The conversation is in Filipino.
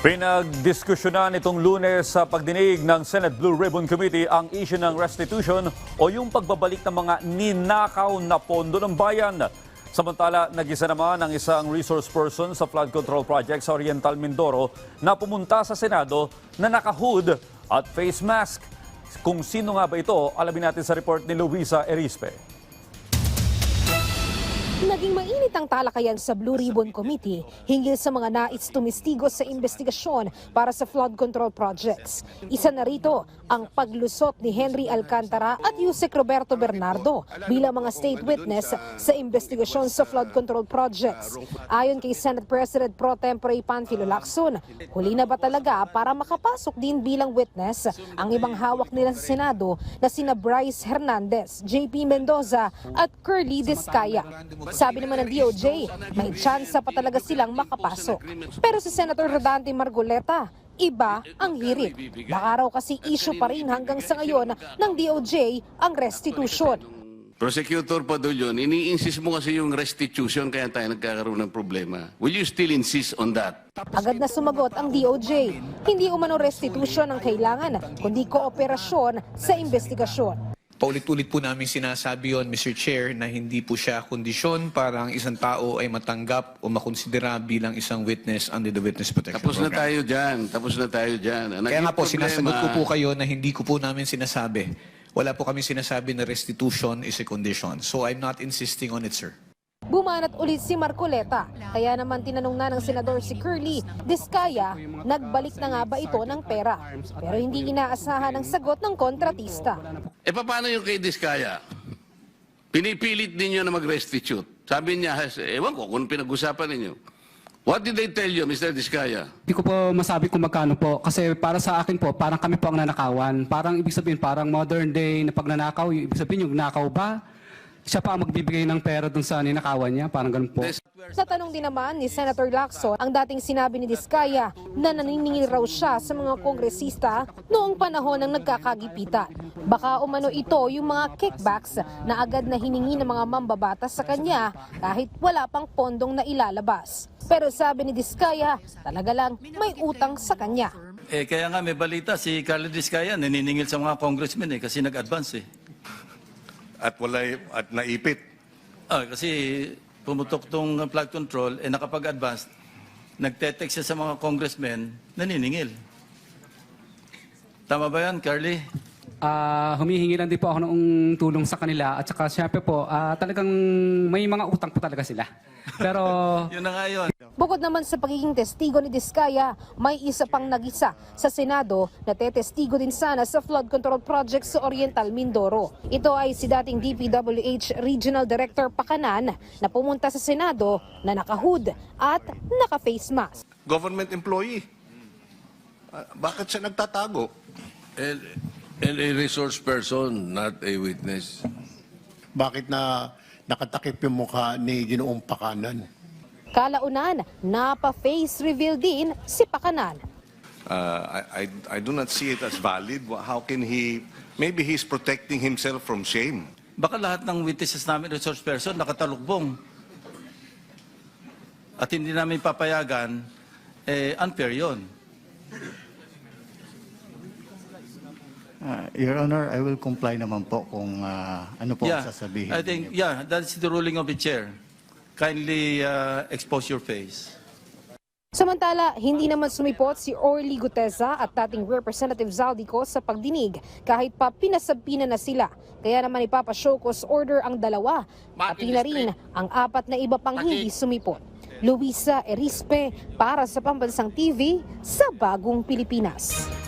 Pinagdiskusyonan itong Lunes sa pagdinig ng Senate Blue Ribbon Committee ang issue ng restitution o yung pagbabalik ng mga ninakaw na pondo ng bayan. Samantala, nag-isa naman ang isang resource person sa flood control project sa Oriental Mindoro na pumunta sa Senado na naka-hood at face mask. Kung sino nga ba ito, alamin natin sa report ni Luisa Erispe. Naging mainit ang talakayan sa Blue Ribbon Committee hinggil sa mga nais tumistigos sa investigasyon para sa flood control projects. Isa na rito ang paglusot ni Henry Alcantara at Yusek Roberto Bernardo bilang mga state witness sa investigasyon sa flood control projects. Ayon kay Senate President Pro Tempore Panfilo Lacson, huli na ba talaga para makapasok din bilang witness ang ibang hawak nila sa Senado na sina Bryce Hernandez, JP Mendoza at Curly Discaya. Sabi naman ng DOJ, may tsansa pa talaga silang makapasok. Pero si Senator Rodante Margoleta, iba ang hirit. Baka raw kasi issue pa rin hanggang sa ngayon ng DOJ ang restitution. Prosecutor Padulyon, ini-insist mo kasi yung restitution kaya tayo nagkakaroon ng problema. Will you still insist on that? Agad na sumagot ang DOJ. Hindi umano restitution ang kailangan, kundi kooperasyon sa investigasyon. Paulit-ulit po namin sinasabi yon, Mr. Chair, na hindi po siya kondisyon para ang isang tao ay matanggap o makonsidera bilang isang witness under the Witness Protection Tapos na Program. tayo dyan. Tapos na tayo dyan. Kaya nga po, sinasagot ko po kayo na hindi ko po namin sinasabi. Wala po kami sinasabi na restitution is a condition. So I'm not insisting on it, sir. Bumanat ulit si Marcoleta. Kaya naman tinanong na ng Senador si Curly Discaya, nagbalik na nga ba ito ng pera? Pero hindi inaasahan ang sagot ng kontratista. Paano yung kay Discaya? Pinipilit ninyo na mag-restitute. Sabi niya, ewan ko kung pinag-usapan ninyo. What did they tell you, Mr. Discaya? Hindi ko po masabi kung magkano po. Kasi para sa akin po, parang kami po ang nanakawan. Parang ibig sabihin, parang modern day na pagnanakaw. Ibig sabihin yung nakaw ba? Siya pa ang magbibigay ng pera dun sa ninakawan niya. Parang ganun po. Sa tanong din naman ni Senator Lacson, ang dating sinabi ni Discaya na naniningil raw siya sa mga kongresista noong panahon ng nagkakagipitan. Baka umano ito yung mga kickbacks na agad na hiningi ng mga mambabatas sa kanya kahit wala pang pondong na ilalabas. Pero sabi ni Discaya, talaga lang may utang sa kanya. Kaya nga may balita si Carlo Discaya naniningil sa mga congressmen kasi nag-advance At naipit. Kasi pumutok tong flood control, nakapag-advance, nagte-text siya sa mga congressmen, naniningil. Tama ba yan, Carly? Humihingi lang din po ako ng tulong sa kanila. At saka syempre po, talagang may mga utang po talaga sila. Pero Yun na nga yun. Bukod naman sa pagiging testigo ni Discaya, may isa pang nagisa sa Senado na tetestigo din sana sa flood control project sa Oriental Mindoro. Ito ay si dating DPWH Regional Director Pakanan na pumunta sa Senado na naka-hood at naka-face mask. Government employee. Bakit siya nagtatago? And a resource person, not a witness. Bakit na nakatakip yung mukha ni Ginoong Pakanan? Kalaunan, napa-face reveal din si Pakanan. I do not see it as valid. How can he... Maybe he's protecting himself from shame. Baka lahat ng witnesses namin, resource person, nakatalukbong. At hindi namin papayagan, unfair yun. Your Honor, I will comply naman po kung ano po ang sasabihin. I think, that's the ruling of the chair. Kindly expose your face. Samantala, hindi naman sumipot si Orly Guteza at dating Representative Zaldico sa pagdinig kahit pa pinasabpina na sila. Kaya naman ipapa-show cause order ang dalawa, pati na rin ang apat na iba pang hindi sumipot. Luisa Erispe para sa Pambansang TV sa Bagong Pilipinas.